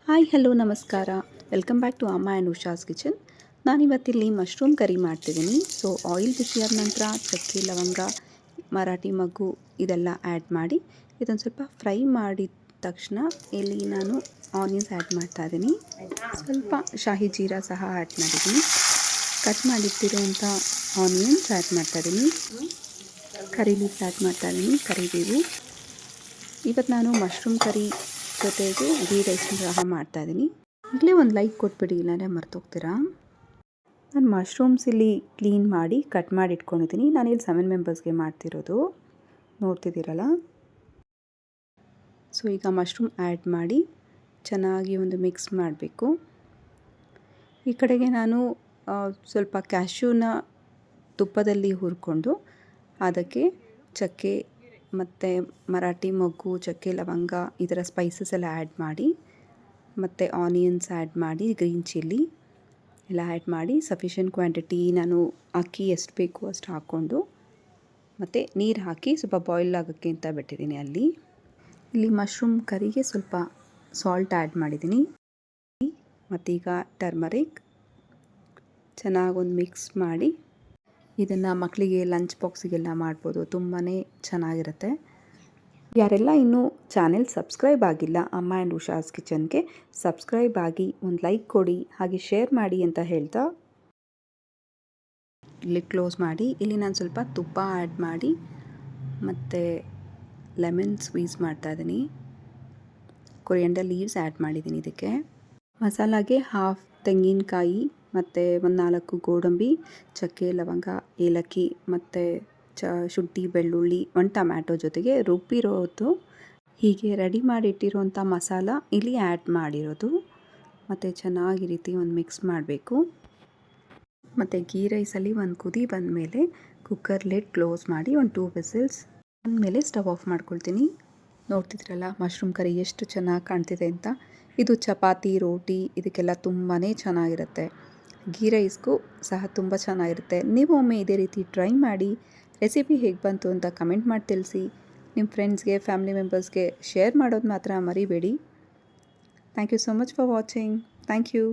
Hi hello ನಮಸ್ಕಾರ. Welcome back to ಅಮ್ಮ and Usha's kitchen. ನಾನಿವತ್ತಿಲ್ಲಿ mushroom curry ಮಾಡ್ತಿದ್ದೀನಿ. ಸೊ ಆಯಿಲ್ ಬಿಸಿಯಾದ ನಂತರ ಚಕ್ಕೆ ಲವಂಗ ಮರಾಠಿ ಮಗ್ಗು ಇದೆಲ್ಲ ಆ್ಯಡ್ ಮಾಡಿ ಇದೊಂದು ಸ್ವಲ್ಪ ಫ್ರೈ ಮಾಡಿದ ತಕ್ಷಣ ಇಲ್ಲಿ ನಾನು ಆನಿಯನ್ಸ್ ಆ್ಯಡ್ ಮಾಡ್ತಾ ಇದ್ದೀನಿ. ಸ್ವಲ್ಪ ಶಾಹಿ ಜೀರಾ ಸಹ ಆ್ಯಡ್ ಮಾಡಿದ್ದೀನಿ. ಕಟ್ ಮಾಡಿಟ್ಟಿರುವಂಥ ಆನಿಯನ್ಸ್ ಆ್ಯಡ್ ಮಾಡ್ತಾ ಇದ್ದೀನಿ. ಕರಿ ಲೀವ್ಸ್ ಆ್ಯಡ್ ಮಾಡ್ತಾ ಇದ್ದೀನಿ, ಕರಿಬೇವು. ಇವತ್ತು ನಾನು ಮಶ್ರೂಮ್ ಕರಿ ಜೊತೆಗೆ ಗೀ ರೈಸ್ ಸಹ ಮಾಡ್ತಾಯಿದ್ದೀನಿ. ಈಗಲೇ ಒಂದು ಲೈಕ್ ಕೊಟ್ಬಿಡಿ, ಇಲ್ಲಾಂದರೆ ಮರ್ತೋಗ್ತೀರಾ. ನಾನು ಮಶ್ರೂಮ್ಸ್ ಇಲ್ಲಿ ಕ್ಲೀನ್ ಮಾಡಿ ಕಟ್ ಮಾಡಿ ಇಟ್ಕೊಂಡಿದ್ದೀನಿ. ನಾನಿಲ್ಲಿ 7 ಮೆಂಬರ್ಸ್ಗೆ ಮಾಡ್ತಿರೋದು, ನೋಡ್ತಿದ್ದೀರಲ್ಲ. ಸೊ ಈಗ ಮಶ್ರೂಮ್ ಆ್ಯಡ್ ಮಾಡಿ ಚೆನ್ನಾಗಿ ಒಂದು ಮಿಕ್ಸ್ ಮಾಡಬೇಕು. ಈ ಕಡೆಗೆ ನಾನು ಸ್ವಲ್ಪ ಕ್ಯಾಶ್ಯೂನ ತುಪ್ಪದಲ್ಲಿ ಹುರ್ಕೊಂಡು ಅದಕ್ಕೆ ಚಕ್ಕೆ ಮತ್ತು ಮರಾಠಿ ಮೊಗ್ಗು, ಚಕ್ಕೆ ಲವಂಗ ಇದರ ಸ್ಪೈಸಸ್ ಎಲ್ಲ ಆ್ಯಡ್ ಮಾಡಿ, ಮತ್ತು ಆನಿಯನ್ಸ್ ಆ್ಯಡ್ ಮಾಡಿ, ಗ್ರೀನ್ ಚಿಲ್ಲಿ ಎಲ್ಲ ಆ್ಯಡ್ ಮಾಡಿ ಸಫಿಷಿಯೆಂಟ್ ಕ್ವಾಂಟಿಟಿ ನಾನು ಅಕ್ಕಿ ಎಷ್ಟು ಬೇಕು ಅಷ್ಟು ಹಾಕ್ಕೊಂಡು ಮತ್ತು ನೀರು ಹಾಕಿ ಸ್ವಲ್ಪ ಬಾಯ್ಲ್ ಆಗೋಕ್ಕೆ ಅಂತ ಬಿಟ್ಟಿದ್ದೀನಿ. ಇಲ್ಲಿ ಮಶ್ರೂಮ್ ಕರಿಗೆ ಸ್ವಲ್ಪ ಸಾಲ್ಟ್ ಆ್ಯಡ್ ಮಾಡಿದ್ದೀನಿ. ಮತ್ತೀಗ ಟರ್ಮರಿಕ್ ಚೆನ್ನಾಗೊಂದು ಮಿಕ್ಸ್ ಮಾಡಿ ಇದನ್ನು ಮಕ್ಕಳಿಗೆ ಲಂಚ್ ಬಾಕ್ಸಿಗೆಲ್ಲ ಮಾಡ್ಬೋದು, ತುಂಬಾ ಚೆನ್ನಾಗಿರುತ್ತೆ. ಯಾರೆಲ್ಲ ಇನ್ನೂ ಚಾನೆಲ್ ಸಬ್ಸ್ಕ್ರೈಬ್ ಆಗಿಲ್ಲ ಅಮ್ಮ ಆ್ಯಂಡ್ ಉಷಾಸ್ ಕಿಚನ್ಗೆ, ಸಬ್ಸ್ಕ್ರೈಬ್ ಆಗಿ ಒಂದು ಲೈಕ್ ಕೊಡಿ, ಹಾಗೆ ಶೇರ್ ಮಾಡಿ ಅಂತ ಹೇಳ್ತಾ ಇಲ್ಲಿ ಕ್ಲೋಸ್ ಮಾಡಿ. ಇಲ್ಲಿ ನಾನು ಸ್ವಲ್ಪ ತುಪ್ಪ ಆ್ಯಡ್ ಮಾಡಿ ಮತ್ತು ಲೆಮನ್ ಸ್ಕ್ವೀಸ್ ಮಾಡ್ತಾಯಿದ್ದೀನಿ. ಕೊರಿಯಂಡರ್ ಲೀವ್ಸ್ ಆ್ಯಡ್ ಮಾಡಿದ್ದೀನಿ. ಇದಕ್ಕೆ ಮಸಾಲಾಗೆ ಹಾಫ್ ತೆಂಗಿನಕಾಯಿ ಮತ್ತು ಒಂದು 4 ಗೋಡಂಬಿ, ಚಕ್ಕೆ ಲವಂಗ, ಏಲಕ್ಕಿ ಮತ್ತು ಶುಂಠಿ ಬೆಳ್ಳುಳ್ಳಿ, ಒಂದು ಟೊಮ್ಯಾಟೊ ಜೊತೆಗೆ ರುಬ್ಬಿರೋದು, ಹೀಗೆ ರೆಡಿ ಮಾಡಿಟ್ಟಿರುವಂಥ ಮಸಾಲ ಇಲ್ಲಿ ಆ್ಯಡ್ ಮಾಡಿರೋದು. ಮತ್ತು ಚೆನ್ನಾಗಿ ರೀತಿ ಒಂದು ಮಿಕ್ಸ್ ಮಾಡಬೇಕು. ಮತ್ತು ಗೀ ರೈಸಲ್ಲಿ ಒಂದು ಕುದಿ ಬಂದಮೇಲೆ ಕುಕ್ಕರ್ ಲಿಡ್ ಕ್ಲೋಸ್ ಮಾಡಿ ಒಂದು 2 ವಿಸಿಲ್ಸ್ ಅಂದಮೇಲೆ ಸ್ಟವ್ ಆಫ್ ಮಾಡ್ಕೊಳ್ತೀನಿ. ನೋಡ್ತಿದ್ರಲ್ಲ ಮಶ್ರೂಮ್ ಕರಿ ಎಷ್ಟು ಚೆನ್ನಾಗಿ ಕಾಣ್ತಿದೆ ಅಂತ. ಇದು ಚಪಾತಿ, ರೋಟಿ ಇದಕ್ಕೆಲ್ಲ ತುಂಬಾ ಚೆನ್ನಾಗಿರುತ್ತೆ. ಗೀ ರೈಸ್ಗೂ ಸಹ ತುಂಬ ಚೆನ್ನಾಗಿರುತ್ತೆ. ನೀವು ಒಮ್ಮೆ ಇದೇ ರೀತಿ ಟ್ರೈ ಮಾಡಿ. ರೆಸಿಪಿ ಹೇಗೆ ಬಂತು ಅಂತ ಕಮೆಂಟ್ ಮಾಡಿ ತಿಳಿಸಿ. ನಿಮ್ಮ ಫ್ರೆಂಡ್ಸ್ಗೆ, ಫ್ಯಾಮಿಲಿ ಮೆಂಬರ್ಸ್ಗೆ ಶೇರ್ ಮಾಡೋದು ಮಾತ್ರ ಮರಿಬೇಡಿ. Thank you so much for watching. Thank you.